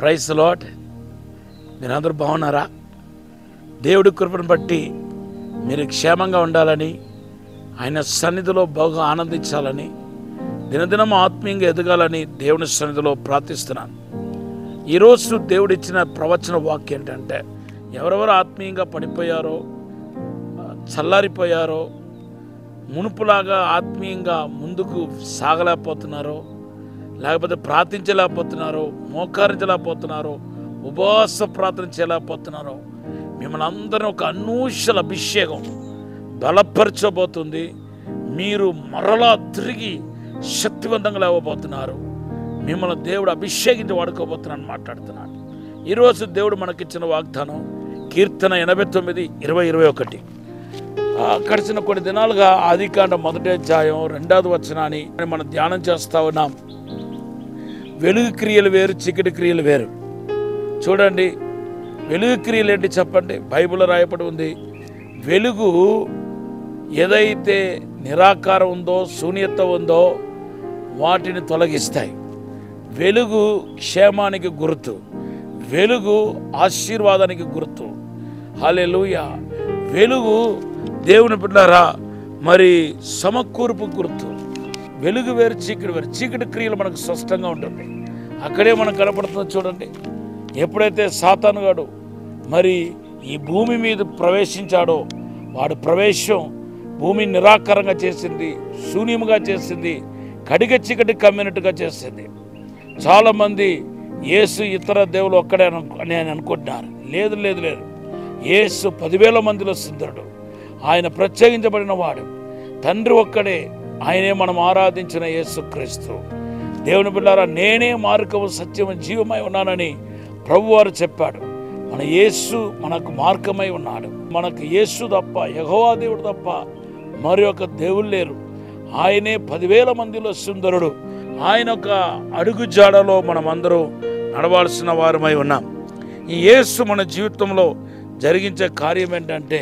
Praise the lord. మీరందరూ బాగున్నారా? దేవుడి కృపను బట్టి మీరు క్షేమంగా ఉండాలని, ఆయన సన్నిధిలో బాగా ఆనందించాలని, దినదినం ఆత్మీయంగా ఎదగాలని దేవుని సన్నిధిలో ప్రార్థిస్తున్నాను. ఈరోజు దేవుడిచ్చిన ప్రవచన వాక్యం ఏంటంటే, ఎవరెవరు ఆత్మీయంగా పడిపోయారో, చల్లారిపోయారో, మునుపులాగా ఆత్మీయంగా ముందుకు సాగలేకపోతున్నారో, లేకపోతే ప్రార్థించలేకపోతున్నారో, మోకరించలేకపోతున్నారో, ఉపవాస ప్రార్థన చేయలేకపోతున్నారో, మిమ్మల్ని అందరినీ ఒక అనూషల అభిషేకం బలపరచబోతుంది. మీరు మరలా తిరిగి శక్తివంతంగా లేవబోతున్నారు. మిమ్మల్ని దేవుడు అభిషేకించి వాడుకోబోతున్నాను మాట్లాడుతున్నాను. ఈరోజు దేవుడు మనకిచ్చిన వాగ్దానం కీర్తన 89:20-21. గడిచిన కొన్ని దినాలుగా ఆదికాండం 1వ అధ్యాయం 2వ వచనాన్ని మనం ధ్యానం చేస్తా ఉన్నాం. వెలుగు క్రియలు వేరు, చీకటి క్రియలు వేరు. చూడండి, వెలుగు క్రియలు ఏంటి చెప్పండి? బైబిల్లో రాయబడి ఉంది, వెలుగు ఏదైతే నిరాకారం ఉందో, శూన్యత ఉందో వాటిని తొలగిస్తాయి. వెలుగు క్షేమానికి గుర్తు, వెలుగు ఆశీర్వాదానికి గుర్తు. హల్లెలూయా. వెలుగు దేవుని బిడ్డలారా మరి సమకూర్పు గుర్తు. వెలుగు వేరు, చీకటి వేరు. చీకటి క్రియలు మనకు స్పష్టంగా ఉంటుంది. అక్కడే మనకు కనపడుతుంది. చూడండి, ఎప్పుడైతే సాతానుగాడు మరి ఈ భూమి మీద ప్రవేశించాడో, వాడు ప్రవేశం భూమిని నిరాకారంగా చేసింది, శూన్యముగా చేసింది, కడిగ చీకటి కమ్మినట్టుగా చేసింది. చాలామంది యేసు ఇతర దేవులు ఒక్కడే అని అనుకుంటున్నారు. లేదు లేదు లేదు, యేసు 10,000 మందిలో సుందరుడు. ఆయన ప్రత్యేకించబడిన వాడు, తండ్రి ఒక్కడే. ఆయనే మనం ఆరాధించిన యేసుక్రీస్తు. దేవుని బిడ్డలారా, నేనే మార్గము సత్యము జీవమై ఉన్నానని ప్రభువారు చెప్పాడు. మన యేసు మనకు మార్గమై ఉన్నాడు. మనకు యేసు తప్ప, యెహోవా దేవుడు తప్ప మరి ఒక దేవుడు లేరు. ఆయనే 10,000 మందిలో సుందరుడు. ఆయన ఒక అడుగు జాడలో మనమందరూ నడవాల్సిన వారమై ఉన్నాం. ఈ యేసు మన జీవితంలో జరిగించే కార్యం ఏంటంటే,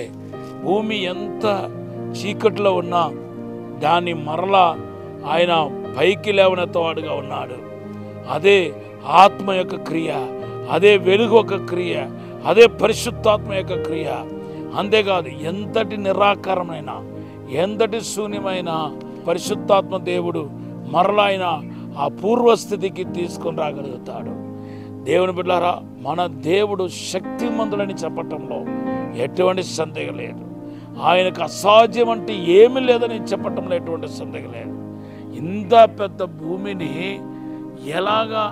భూమి ఎంత చీకటిలో ఉన్నా దాన్ని మరలా ఆయన పైకి లేవనెత్తవాడుగా ఉన్నాడు. అదే ఆత్మ యొక్క క్రియ, అదే వెలుగు యొక్క క్రియ, అదే పరిశుద్ధాత్మ యొక్క క్రియ. అంతేకాదు, ఎంతటి నిరాకారమైన, ఎంతటి శూన్యమైన పరిశుద్ధాత్మ దేవుడు మరలా ఆయన ఆ పూర్వస్థితికి తీసుకొని రాగలుగుతాడు. దేవుని బిడ్డలారా, మన దేవుడు శక్తిమంతుడని చెప్పటంలో ఎటువంటి సందేహం లేదు. ఆయనకు అసాధ్యం అంటే ఏమీ లేదని చెప్పటంలో ఎటువంటి సందేహం లేదు. ఇంత పెద్ద భూమిని ఎలాగా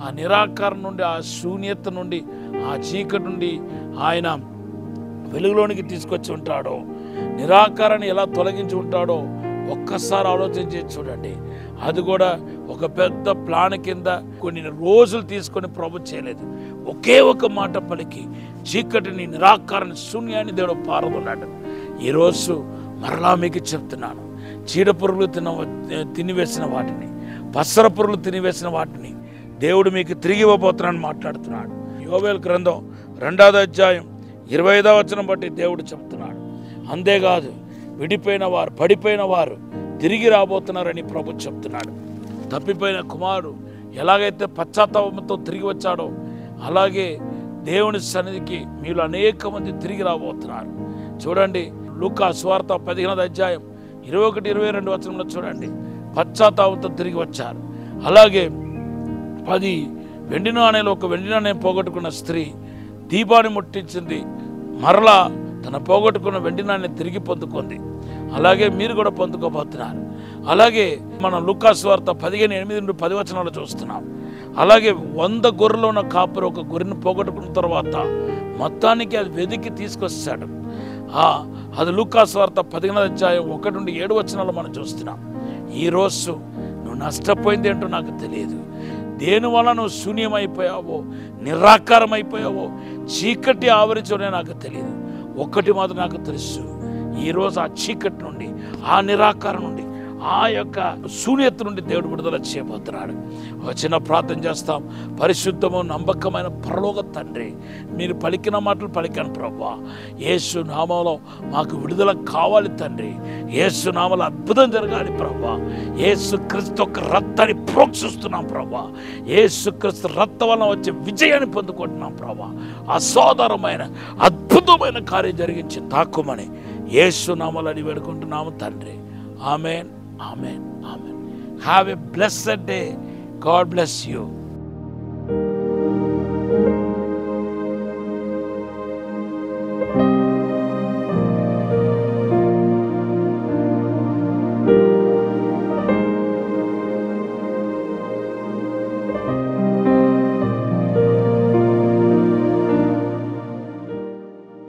ఆ నిరాకారం నుండి, ఆ శూన్యత నుండి, ఆ చీకటి నుండి ఆయన వెలుగులోనికి తీసుకొచ్చి ఉంటాడో, నిరాకారాన్ని ఎలా తొలగించి ఉంటాడో ఒక్కసారి ఆలోచించి చూడండి. అది కూడా ఒక పెద్ద ప్లాన్ కింద కొన్ని రోజులు తీసుకొని ప్రభు చేయలేదు. ఒకే ఒక మాట పలికి చీకటిని, నిరాకారాన్ని, శూన్యాన్ని దేవుడు పారదొన్నాడు. ఈరోజు మరలా మీకు చెప్తున్నాను, చీడపురుగులు తినివేసిన వాటిని, పసర పురుగులు తినివేసిన వాటిని దేవుడు మీకు తిరిగి ఇవ్వబోతున్నాను మాట్లాడుతున్నాడు. యోవేలు గ్రంథం 2వ అధ్యాయం 25వ వచనం బట్టి దేవుడు చెప్తున్నాడు. అంతేకాదు, విడిపోయిన వారు, పడిపోయిన వారు తిరిగి రాబోతున్నారని ప్రభు చెప్తున్నాడు. తప్పిపోయిన కుమారుడు ఎలాగైతే పశ్చాత్తాపంతో తిరిగి వచ్చాడో, అలాగే దేవుని సన్నిధికి మీరు అనేక మంది తిరిగి రాబోతున్నారు. చూడండి, లూకా సువార్త 15వ అధ్యాయం 21-22 వచనంలో చూడండి, పశ్చాత్తాపంతో తిరిగి వచ్చారు. అలాగే 10 వెండి నాణేలు, ఒక వెండి నాణ్యం పోగొట్టుకున్న స్త్రీ దీపాన్ని ముట్టించింది, మరలా తన పోగొట్టుకున్న వెండి నాణ్యం తిరిగి పొందుకుంది. అలాగే మీరు కూడా పొందుకోబోతున్నారు. అలాగే మనం లూకా సువార్త 15:8-10 వచనాలు చూస్తున్నాం. అలాగే 100 గొర్రెలు ఉన్న కాపురు ఒక గొర్రెను పోగొట్టుకున్న తర్వాత మొత్తానికి అది వెతికి తీసుకొచ్చాడు. అది లూకా సువార్త 15వ అధ్యాయం 1-7 వచనాలు మనం చూస్తున్నాం. ఈరోజు నువ్వు నష్టపోయింది ఏంటో నాకు తెలియదు. దేనివల్ల నువ్వు శూన్యమైపోయావో, నిరాకారం అయిపోయావో, చీకటి ఆవరించోనే నాకు తెలియదు. ఒక్కటి మాత్రం నాకు తెలుసు, ఈరోజు ఆ చీకటి నుండి, ఆ నిరాకారం నుండి, ఆ యొక్క శూన్యత నుండి దేవుడు విడుదల చేయబోతున్నాడు. ఒక చిన్న ప్రార్థన చేస్తాం. పరిశుద్ధము నమ్మకమైన పరలోక తండ్రి, మీరు పలికిన మాటలు పలికాను ప్రభువా. యేసు నామంలో మాకు విడుదల కావాలి తండ్రి. యేసు నామంలో అద్భుతం జరగాలి ప్రభువా. యేసు క్రీస్తు యొక్క రక్తాన్ని ప్రోక్షిస్తున్నాం ప్రభువా. యేసు క్రీస్తు రక్తం వలన వచ్చే విజయాన్ని పొందుకుంటున్నాం ప్రభువా. అసాధారణమైన అద్భుతమైన కార్యం జరిగించి తాకుమని యేసు నామములో అడిగి వేడుకుంటున్నాము తండ్రి. Amen, amen, amen. Have a blessed day. God bless you.